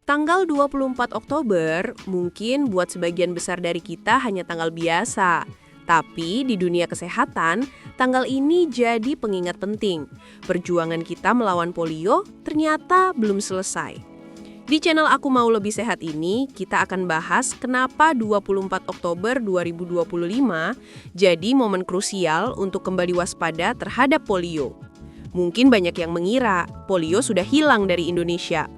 Tanggal 24 Oktober mungkin buat sebagian besar dari kita hanya tanggal biasa. Tapi di dunia kesehatan, tanggal ini jadi pengingat penting. Perjuangan kita melawan polio ternyata belum selesai. Di channel Aku Mau Lebih Sehat ini, kita akan bahas kenapa 24 Oktober 2025 jadi momen krusial untuk kembali waspada terhadap polio. Mungkin banyak yang mengira polio sudah hilang dari Indonesia.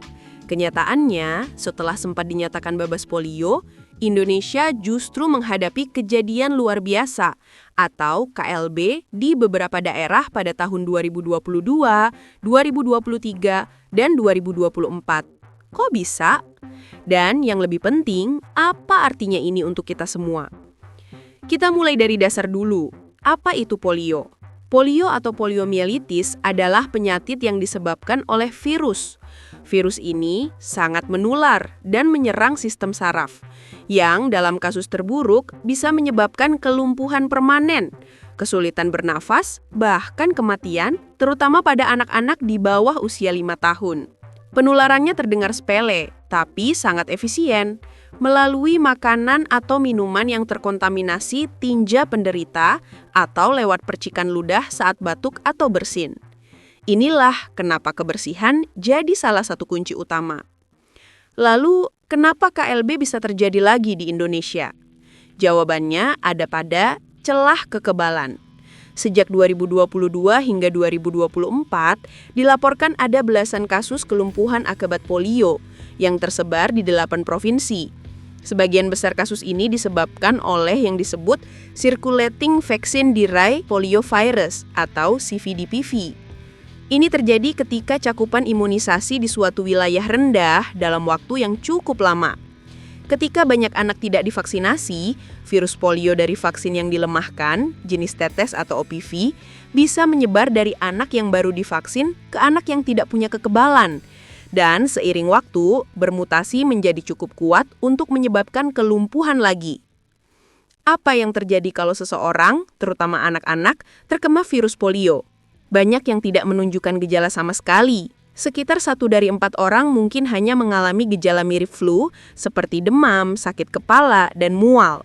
Kenyataannya, setelah sempat dinyatakan bebas polio, Indonesia justru menghadapi kejadian luar biasa atau KLB di beberapa daerah pada tahun 2022, 2023, dan 2024. Kok bisa? Dan yang lebih penting, apa artinya ini untuk kita semua? Kita mulai dari dasar dulu. Apa itu polio? Polio atau poliomielitis adalah penyakit yang disebabkan oleh virus. Virus ini sangat menular dan menyerang sistem saraf, yang dalam kasus terburuk bisa menyebabkan kelumpuhan permanen, kesulitan bernafas, bahkan kematian, terutama pada anak-anak di bawah usia 5 tahun. Penularannya terdengar sepele, tapi sangat efisien, melalui makanan atau minuman yang terkontaminasi tinja penderita atau lewat percikan ludah saat batuk atau bersin. Inilah kenapa kebersihan jadi salah satu kunci utama. Lalu, kenapa KLB bisa terjadi lagi di Indonesia? Jawabannya ada pada celah kekebalan. Sejak 2022 hingga 2024, dilaporkan ada belasan kasus kelumpuhan akibat polio yang tersebar di 8 provinsi. Sebagian besar kasus ini disebabkan oleh yang disebut Circulating Vaccine-Derived Poliovirus atau CVDPV. Ini terjadi ketika cakupan imunisasi di suatu wilayah rendah dalam waktu yang cukup lama. Ketika banyak anak tidak divaksinasi, virus polio dari vaksin yang dilemahkan, jenis tetes atau OPV, bisa menyebar dari anak yang baru divaksin ke anak yang tidak punya kekebalan. Dan seiring waktu, bermutasi menjadi cukup kuat untuk menyebabkan kelumpuhan lagi. Apa yang terjadi kalau seseorang, terutama anak-anak, terkena virus polio? Banyak yang tidak menunjukkan gejala sama sekali. Sekitar 1 dari 4 orang mungkin hanya mengalami gejala mirip flu, seperti demam, sakit kepala, dan mual.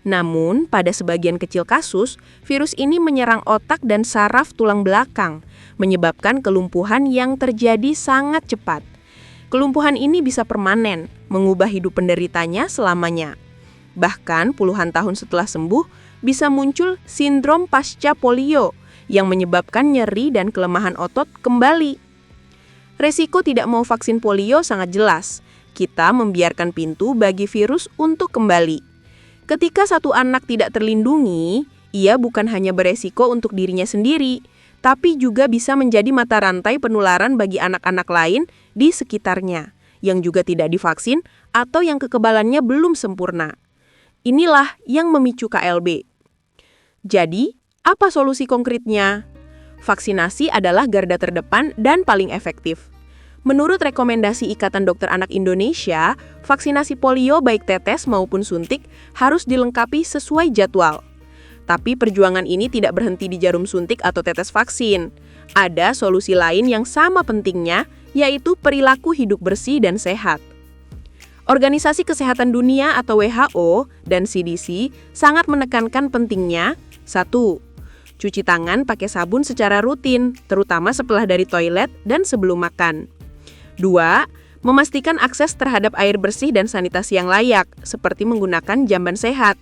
Namun, pada sebagian kecil kasus, virus ini menyerang otak dan saraf tulang belakang, menyebabkan kelumpuhan yang terjadi sangat cepat. Kelumpuhan ini bisa permanen, mengubah hidup penderitanya selamanya. Bahkan, puluhan tahun setelah sembuh, bisa muncul sindrom pasca polio, yang menyebabkan nyeri dan kelemahan otot kembali. Resiko tidak mau vaksin polio sangat jelas. Kita membiarkan pintu bagi virus untuk kembali. Ketika satu anak tidak terlindungi, ia bukan hanya beresiko untuk dirinya sendiri, tapi juga bisa menjadi mata rantai penularan bagi anak-anak lain di sekitarnya, yang juga tidak divaksin atau yang kekebalannya belum sempurna. Inilah yang memicu KLB. Jadi, apa solusi konkretnya? Vaksinasi adalah garda terdepan dan paling efektif. Menurut rekomendasi Ikatan Dokter Anak Indonesia, vaksinasi polio baik tetes maupun suntik harus dilengkapi sesuai jadwal. Tapi perjuangan ini tidak berhenti di jarum suntik atau tetes vaksin. Ada solusi lain yang sama pentingnya, yaitu perilaku hidup bersih dan sehat. Organisasi Kesehatan Dunia atau WHO dan CDC sangat menekankan pentingnya 1. Cuci tangan pakai sabun secara rutin, terutama setelah dari toilet dan sebelum makan. 2. Memastikan akses terhadap air bersih dan sanitasi yang layak, seperti menggunakan jamban sehat.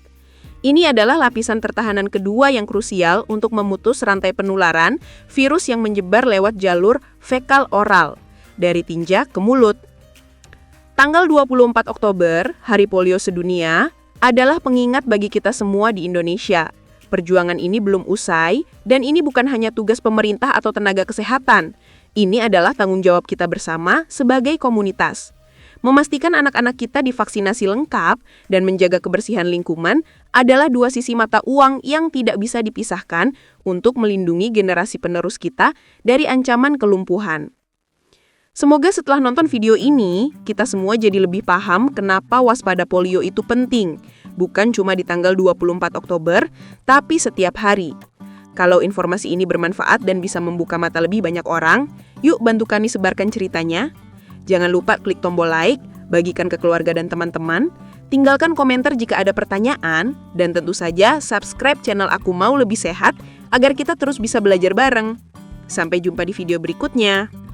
Ini adalah lapisan pertahanan kedua yang krusial untuk memutus rantai penularan virus yang menyebar lewat jalur fekal oral, dari tinja ke mulut. Tanggal 24 Oktober, Hari Polio Sedunia, adalah pengingat bagi kita semua di Indonesia. Perjuangan ini belum usai, dan ini bukan hanya tugas pemerintah atau tenaga kesehatan. Ini adalah tanggung jawab kita bersama sebagai komunitas. Memastikan anak-anak kita divaksinasi lengkap dan menjaga kebersihan lingkungan adalah dua sisi mata uang yang tidak bisa dipisahkan untuk melindungi generasi penerus kita dari ancaman kelumpuhan. Semoga setelah nonton video ini, kita semua jadi lebih paham kenapa waspada polio itu penting. Bukan cuma di tanggal 24 Oktober, tapi setiap hari. Kalau informasi ini bermanfaat dan bisa membuka mata lebih banyak orang, yuk bantu kami sebarkan ceritanya. Jangan lupa klik tombol like, bagikan ke keluarga dan teman-teman, tinggalkan komentar jika ada pertanyaan, dan tentu saja subscribe channel Aku Mau Lebih Sehat agar kita terus bisa belajar bareng. Sampai jumpa di video berikutnya.